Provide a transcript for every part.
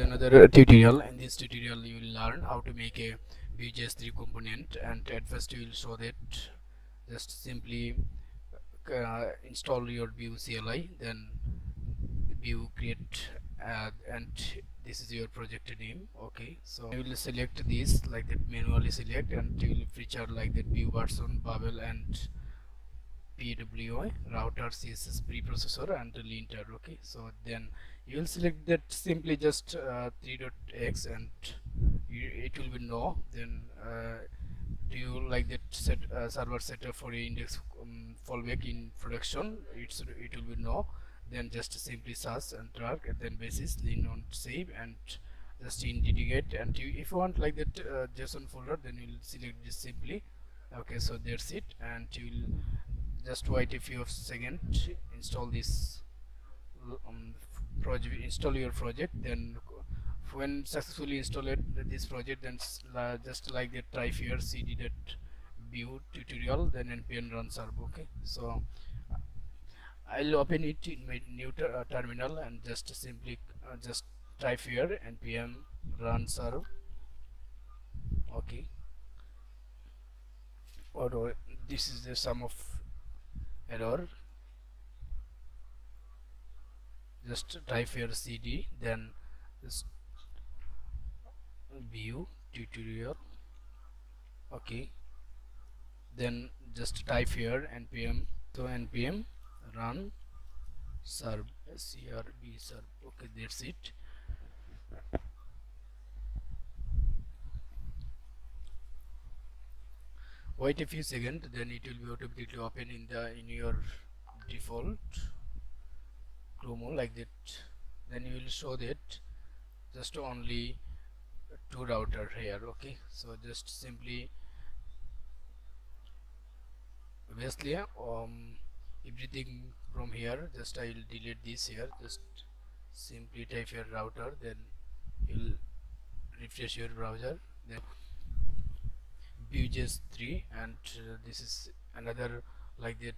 another tutorial. In this tutorial you will learn how to make a Vue.js 3 component, and at first you will show that just simply install your Vue CLI, then Vue create, and this is your project name. Okay, so you will select this like that, manually select, and you will feature like that Vue version, Babel, and PWI, router, CSS, preprocessor, and linter. Okay, so then you will select that simply just 3.x, and it will be no. Then do you like that server setup for your index fallback in production? It will be no. Then just simply search and drag, and then basis lean on save, and just indicate. And if you want like that JSON folder, then you will select this simply. Okay, so that's it, and you will just wait a few seconds, install this project, install your project. Then when successfully installed this project, then just like that type here cd that view tutorial, then npm run serve. Okay, so I'll open it in my new terminal, and just simply just type here npm run serve. Okay, or this is the sum of error. Just type here cd, then just view tutorial. Okay, then just type here npm, so npm run serve, crb serve. Okay, that's it. Wait a few seconds, then it will be automatically open in your default Chrome like that. Then you will show that just only two router here. Okay, so just simply obviously everything from here, just I will delete this here. Just simply type your router, then you'll refresh your browser, then Vuejs 3, and this is another like that.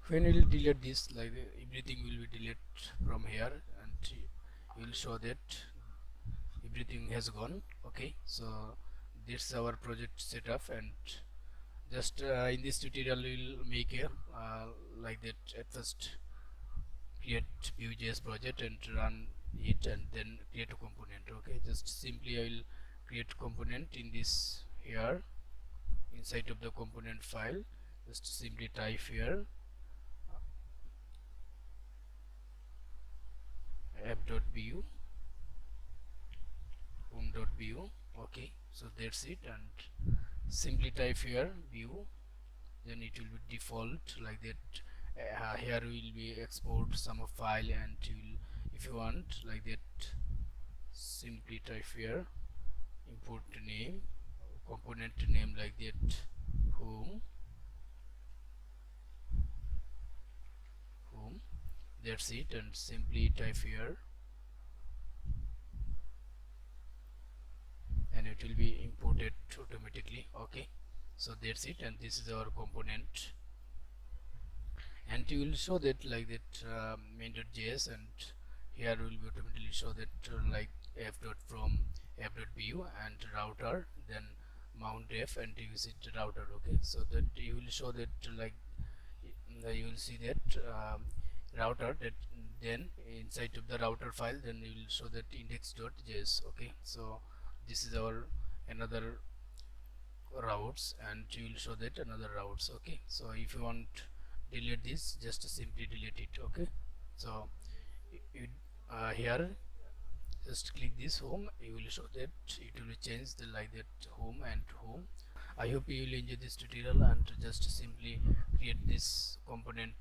When you will delete this, like everything will be deleted from here, and you will show that everything has gone. Okay, so this is our project setup, and just in this tutorial we will make a like that. At first create Vue.js project and run it, and then create a component. Okay, just simply I will create component in this here inside of the component file. Just simply type here app.vue home.vue. Okay, so that's it, and simply type here view, then it will be default like that. Here will be export some of file, and you will, if you want like that, simply type here import name, component name like that, home, that's it, and simply type here, and it will be imported automatically. Okay, so that's it, and this is our component, and you will show that like that main.js, and here will be automatically show that like f.from app.vue and router, then mount f and use it router. Okay, so that you will show that like you will see that router, that then inside of the router file, then you will show that index.js. Okay, so this is our another routes, and you will show that another routes. Okay, so if you want delete this, just simply delete it. Okay, so you here just click this home, you will show that it will change the like that home and home. I hope you will enjoy this tutorial, and just simply create this component